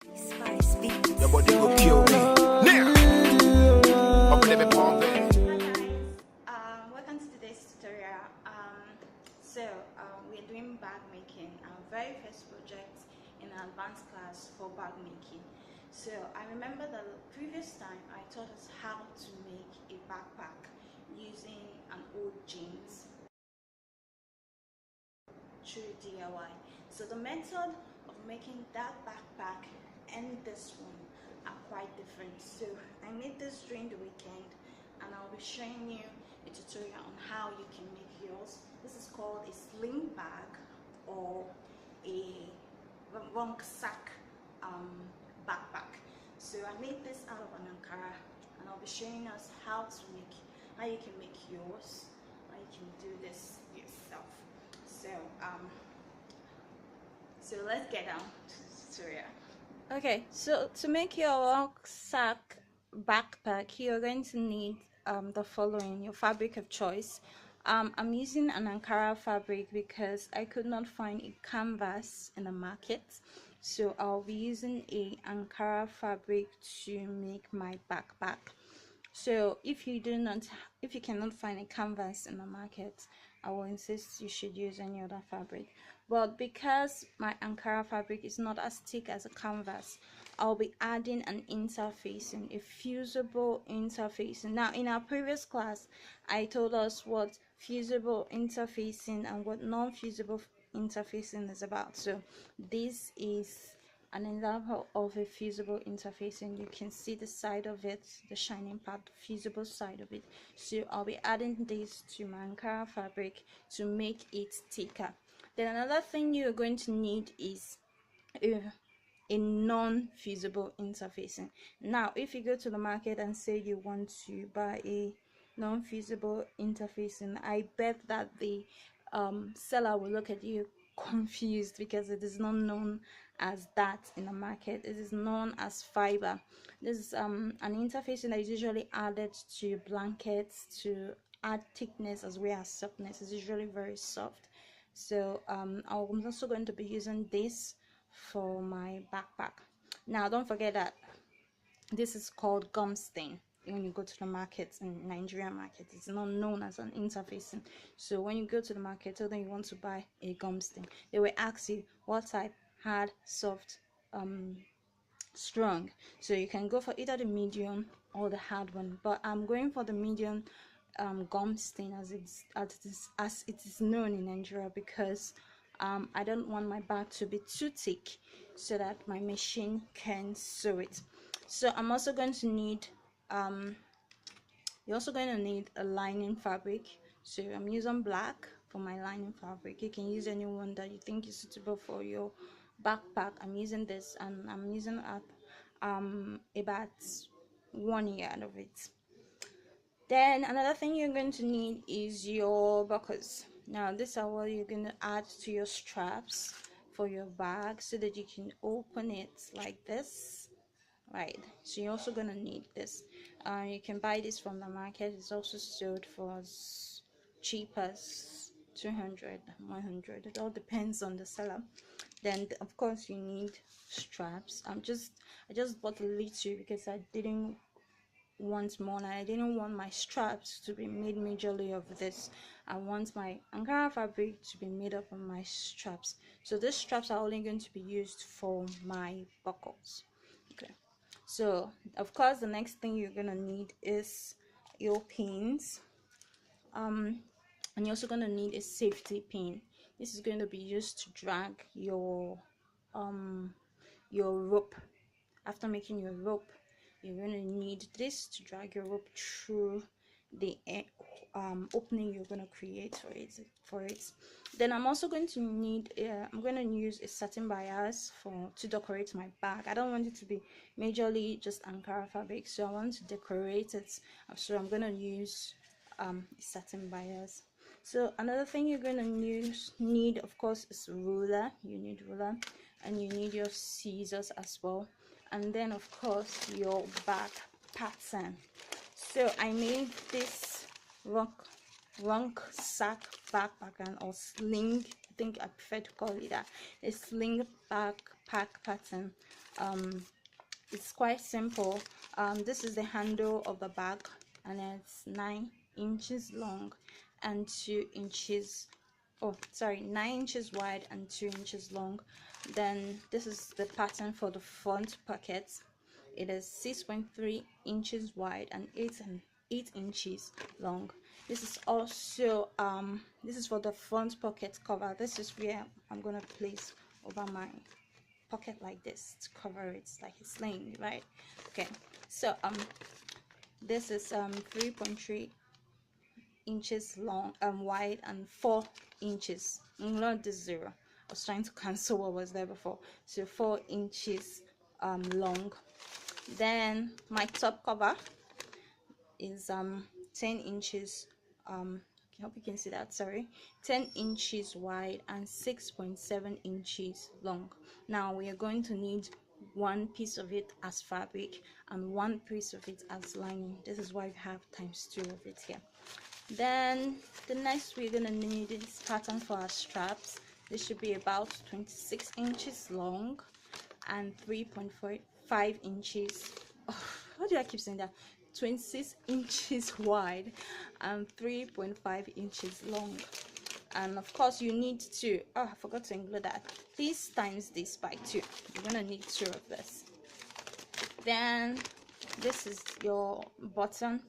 Your body go kill me. Welcome to today's tutorial. We're doing bag making, our very first project in an advanced class for bag making. So I remember the previous time I taught us how to make a backpack using an old jeans through DIY. So the method of making that backpack and this one are quite different. So I made this during the weekend and I'll be showing you a tutorial on how you can make yours. This is called a sling bag or a RACKSACK backpack. So I made this out of an Ankara and I'll be showing us how you can make yours, how you can do this yourself. So let's get down to the tutorial. Okay, so to make your RACKSACK backpack, you're going to need the following: your fabric of choice. I'm using an Ankara fabric because I could not find a canvas in the market, so I'll be using a Ankara fabric to make my backpack. So if you cannot find a canvas in the market, I will insist you should use any other fabric. But because my Ankara fabric is not as thick as a canvas, I'll be adding an interfacing, a fusible interfacing. Now in our previous class, I told us what fusible interfacing and what non-fusible interfacing is about. So this is an example of a fusible interfacing. You can see the side of it, the shining part, the fusible side of it. So I'll be adding this to my Ankara fabric to make it thicker. Then another thing you're going to need is a non-fusible interfacing. Now if you go to the market and say you want to buy a non-fusible interfacing, I bet that the seller will look at you confused because it is not known as that in the market. It is known as fiber. This is an interfacing that is usually added to blankets to add thickness as well as softness. It's usually very soft. So I'm also going to be using this for my backpack. Now don't forget that this is called gum stain. When you go to the market, in Nigerian market, it's not known as an interfacing. So when you go to the market, tell them you want to buy a gum stain, they will ask you what type: hard, soft, strong. So you can go for either the medium or the hard one, but I'm going for the medium gum stain as it is known in Nigeria, because I don't want my bag to be too thick so that my machine can sew it. So I'm also going to need you're also going to need a lining fabric. So I'm using black for my lining fabric. You can use any one that you think is suitable for your backpack. I'm using this, and I'm using about 1 yard of it. Then another thing you're going to need is your buckles. Now these are what you're going to add to your straps for your bag so that you can open it like this, right? So you're also going to need this. You can buy this from the market. It's also sold for as cheap as 200, 100. It all depends on the seller. Then of course you need straps. I just bought a little because I didn't want more, and I didn't want my straps to be made majorly of this. I want my Ankara fabric to be made up of my straps. So these straps are only going to be used for my buckles. Okay, so of course the next thing you're gonna need is your pins, and you're also gonna need a safety pin. This is going to be used to drag your rope. After making your rope, you're going to need this to drag your rope through the opening you're going to create for it. Then I'm also going to need I'm going to use a satin bias to decorate my bag. I don't want it to be majorly just Ankara fabric, so I want to decorate it, so I'm going to use satin bias. So another thing you're going to need of course is ruler. You need ruler, and you need your scissors as well, and then of course your bag pattern. So I made this RACKSACK backpack or sling think I prefer to call it that. A sling backpack pattern. It's quite simple. This is the handle of the bag, and it's 9 inches long and 2 inches, oh sorry, 9 inches wide and 2 inches long. Then this is the pattern for the front pocket. It is 6.3 inches wide and 8 inches long. This is also this is for the front pocket cover. This is where I'm gonna place over my pocket like this to cover it like a sling, right? Okay, so this is 3.3 inches long wide and 4 inches, not this 0, I was trying to cancel what was there before, so 4 inches long. Then my top cover is 10 inches I hope you can see that, sorry, 10 inches wide and 6.7 inches long. Now we are going to need one piece of it as fabric and one piece of it as lining. This is why we have ×2 of it here. Then the next we're gonna need this pattern for our straps. This should be about 26 inches long and 3.5 inches, oh, how do I keep saying that, 26 inches wide and 3.5 inches long. And of course you need to, oh I forgot to include that, please times this by 2. You're gonna need 2 of this. Then this is your bottom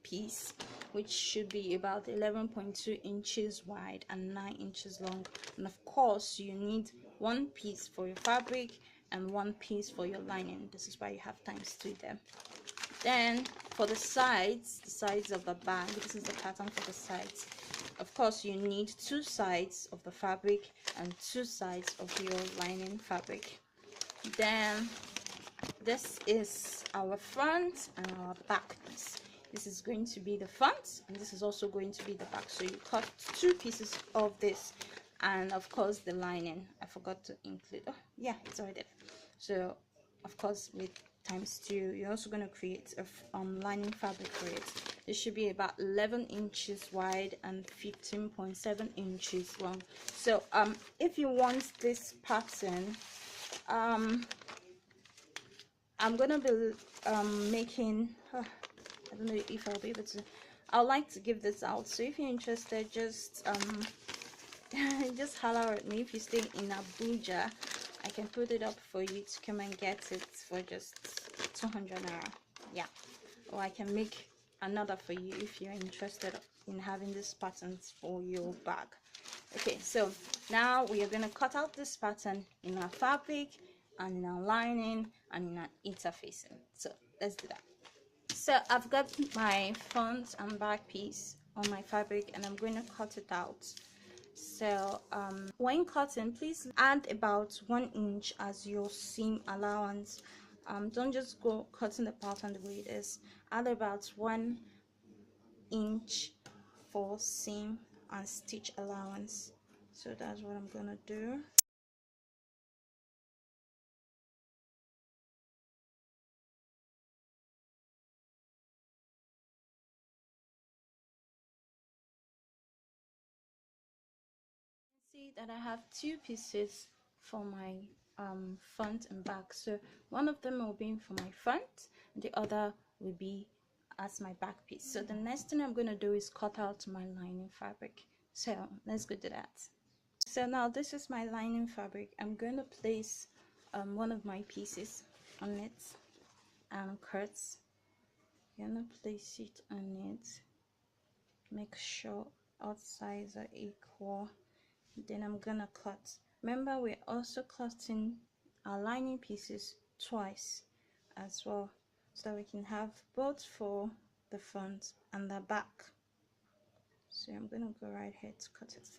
piece, which should be about 11.2 inches wide and 9 inches long. And of course you need one piece for your fabric and one piece for your lining. This is why you have ×2 there. Then for the sides of the bag, this is the pattern for the sides. Of course you need 2 sides of the fabric and 2 sides of your lining fabric. Then this is our front and our back piece. This is going to be the front and this is also going to be the back, so you cut 2 pieces of this. And of course the lining, I forgot to include, oh yeah, it's already there. So of course with ×2 you're also going to create a lining fabric for it. This should be about 11 inches wide and 15.7 inches long. So if you want this pattern, I'm gonna be making I don't know if I'll be able to, I'd like to give this out, so if you're interested, just just holler at me. If you stay in Abuja, I can put it up for you to come and get it for just 200 naira, yeah, or I can make another for you if you're interested in having this patterns for your bag. Okay, so now we are going to cut out this pattern in our fabric and in our lining and in our interfacing. So let's do that. So I've got my front and back piece on my fabric and I'm going to cut it out. So when cutting, please add about 1 inch as your seam allowance. Don't just go cutting the pattern the way it is. Add about 1 inch for seam and stitch allowance. So that's what I'm gonna do. See that I have 2 pieces for my front and back, so one of them will be for my front and the other will be as my back piece. So the next thing I'm going to do is cut out my lining fabric, so let's go do that. So now this is my lining fabric. I'm going to place one of my pieces on it and cut. I'm going to place it on it, make sure all sides are equal. Then I'm gonna cut. Remember, we're also cutting our lining pieces twice as well, so we can have both for the front and the back. So I'm gonna go right ahead to cut it.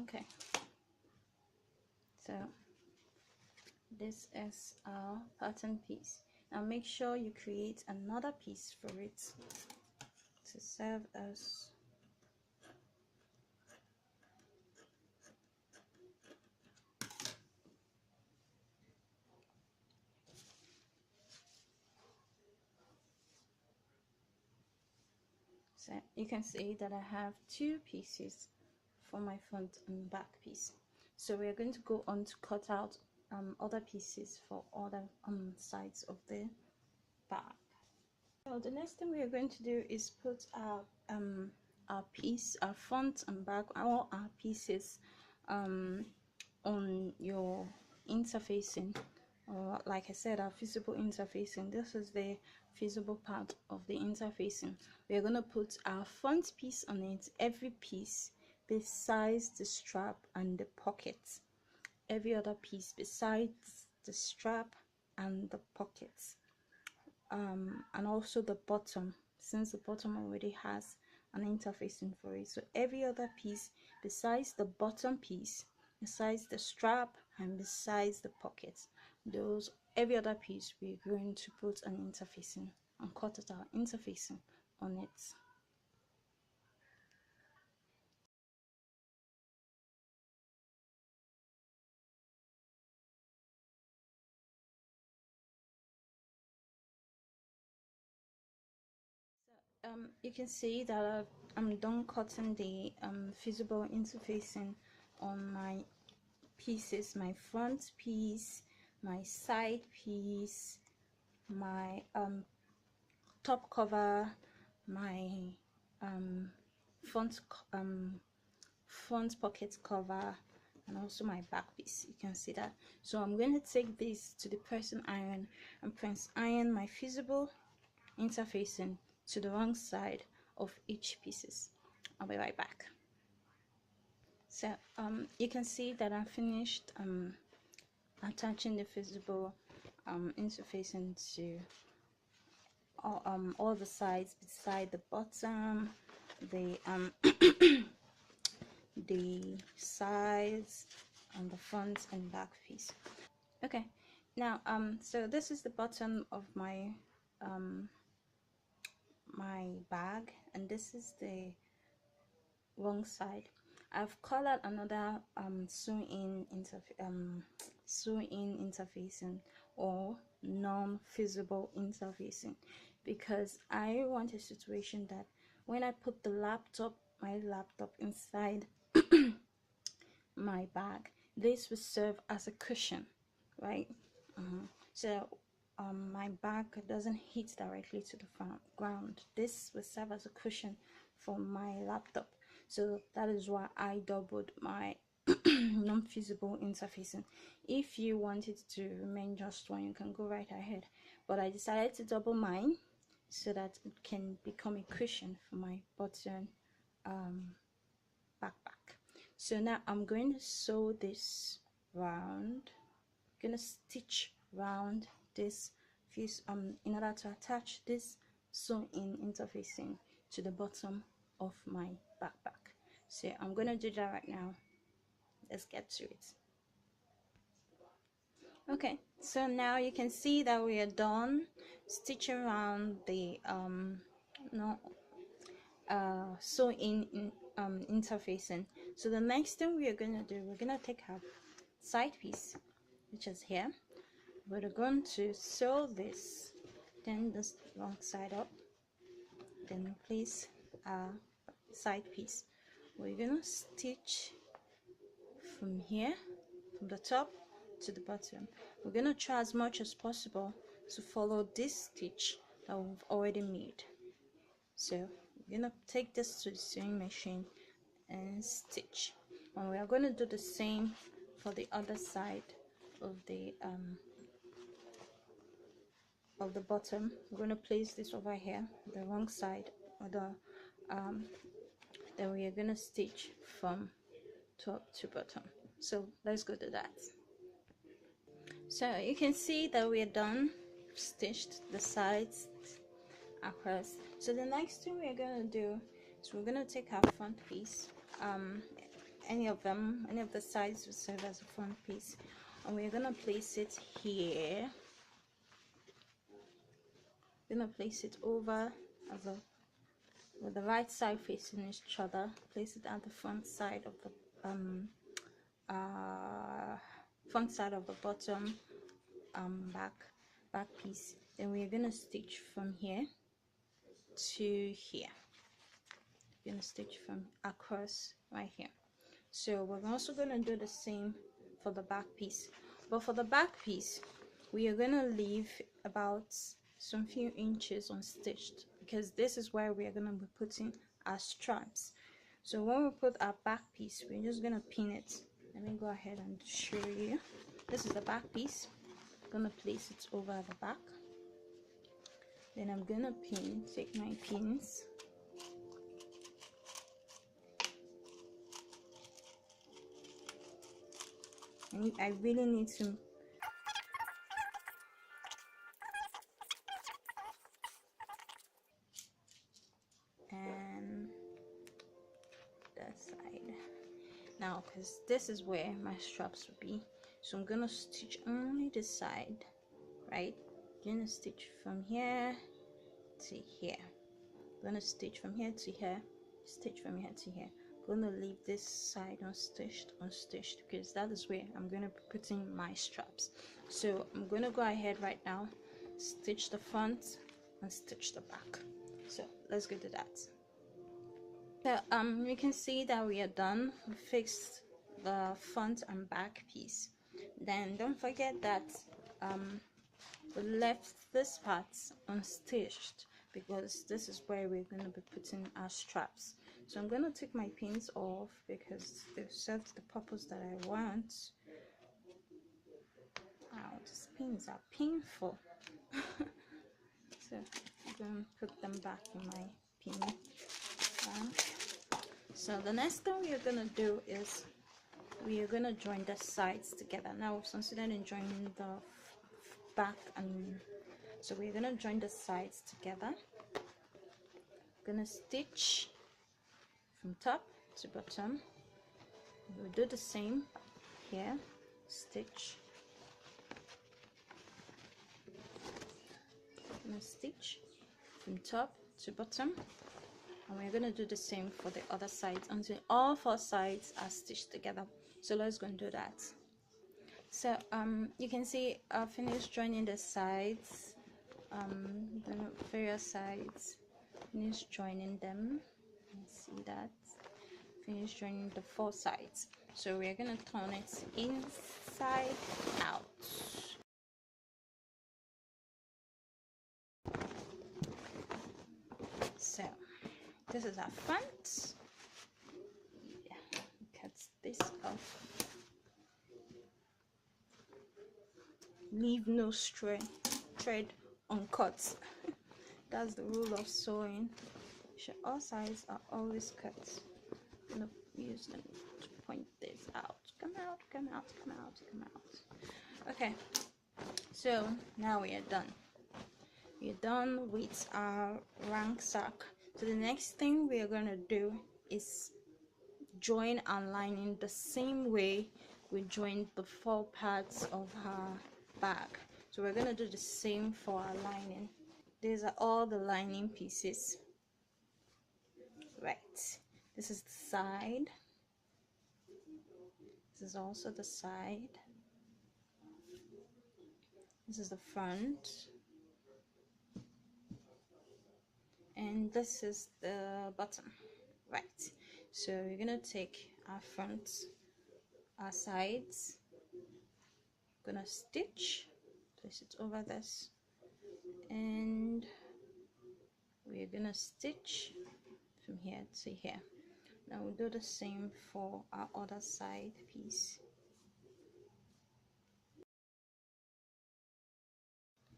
Okay, so this is our pattern piece. Now make sure you create another piece for it to serve as So you can see that I have two pieces for my front and back piece. So we are going to go on to cut out other pieces for other sides of the bag. So the next thing we are going to do is put our piece, our front and back, all our pieces on your interfacing, or like I said, our visible interfacing. This is the visible part of the interfacing. We are going to put our front piece on it, every piece besides the strap and the pockets, every other piece besides the strap and the pockets, and also the bottom, since the bottom already has an interfacing for it. So every other piece besides the bottom piece, besides the strap and besides the pockets, those every other piece we're going to put an interfacing and cut it out interfacing on it. You can see that I'm done cutting the visible interfacing on my pieces, my front piece, my side piece, my top cover, my um, front front pocket cover, and also my back piece. You can see that. So I'm going to take this to the pressing iron and press iron my visible interfacing to the wrong side of each pieces. I'll be right back. So you can see that I finished attaching the visible interfacing to all the sides beside the bottom, the the sides, and the front and back piece. Okay, now so this is the bottom of my bag, and this is the wrong side. I've colored another sew-in interfacing or non-visible interfacing, because I want a situation that when I put my laptop inside my bag, this will serve as a cushion, right? So my bag doesn't hit directly to the ground. This will serve as a cushion for my laptop. So that is why I doubled my non-feasible interfacing. If you want it to remain just one, you can go right ahead, but I decided to double mine so that it can become a cushion for my button backpack. So now I'm going to sew this round, gonna stitch round this piece in order to attach this sew-in interfacing to the bottom of my backpack. So I'm gonna do that right now. Let's get to it. Okay, so now you can see that we are done stitching around the no sew-in interfacing. So the next thing we are gonna do, we're gonna take our side piece, which is here. We're going to sew this, then this wrong side up, then place our side piece. We're gonna stitch from here, from the top to the bottom. We're gonna try as much as possible to follow this stitch that we've already made. So we're gonna take this to the sewing machine and stitch, and we are going to do the same for the other side of the bottom. We're going to place this over here, the wrong side of the then we are going to stitch from top to bottom. So let's go to that. So you can see that we are done stitched the sides across. So the next thing we are going to do is we're going to take our front piece, any of the sides will serve as a front piece, and we're going to place it here. We're going to place it over as a with the right side facing each other. Place it at the front side of the front side of the bottom back piece. Then we're gonna stitch from here to here. You're gonna stitch from across right here. So we're also gonna do the same for the back piece, but for the back piece we are gonna leave about some few inches unstitched, because this is where we are gonna be putting our straps. So when we put our back piece, we're just gonna pin it. Let me go ahead and show you. This is the back piece. I'm gonna place it over the back, then I'm gonna take my pins, and I really need to and that side now, because this is where my straps will be. So I'm gonna stitch only this side, right? I'm gonna stitch from here to here. I'm gonna stitch from here to here, stitch from here to here. I'm gonna leave this side unstitched, because that is where I'm gonna be putting my straps. So I'm gonna go ahead right now, stitch the front and stitch the back. So let's go do that. So you can see that we are done. We fixed the front and back piece. Then don't forget that we left this part unstitched, because this is where we're going to be putting our straps. So I'm going to take my pins off because they've served the purpose that I want. Wow, these pins are painful. So I'm going to put them back in my pin bank. So the next thing we are going to do is we are going to join the sides together. Now we've considered in joining the back, and so we're going to join the sides together. Going to stitch from top to bottom. We'll do the same here. Stitch, going to stitch from top to bottom, and we're going to do the same for the other sides until all four sides are stitched together. So let's go and do that. So you can see I finished joining the sides, the various sides, finished joining them. You see that, finished joining the four sides. So we're going to turn it inside out. So this is our front. Yeah, cut this off. Leave no thread uncut. That's the rule of sewing. All sides are always cut. I'm gonna use them to point this out. Come out, come out, come out, come out. Okay, so now we are done. We're done with our RACKSACK. So the next thing we are gonna do is join our lining the same way we joined the four parts of her bag. So we're gonna do the same for our lining. These are all the lining pieces. Right, this is the side, this is also the side, this is the front, and this is the bottom. Right, so we're gonna take our front, our sides, gonna stitch, place it over this, and we're gonna stitch from here to here. Now we'll do the same for our other side piece.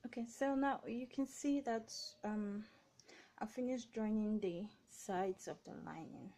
Okay, so now you can see that I finished joining the sides of the lining.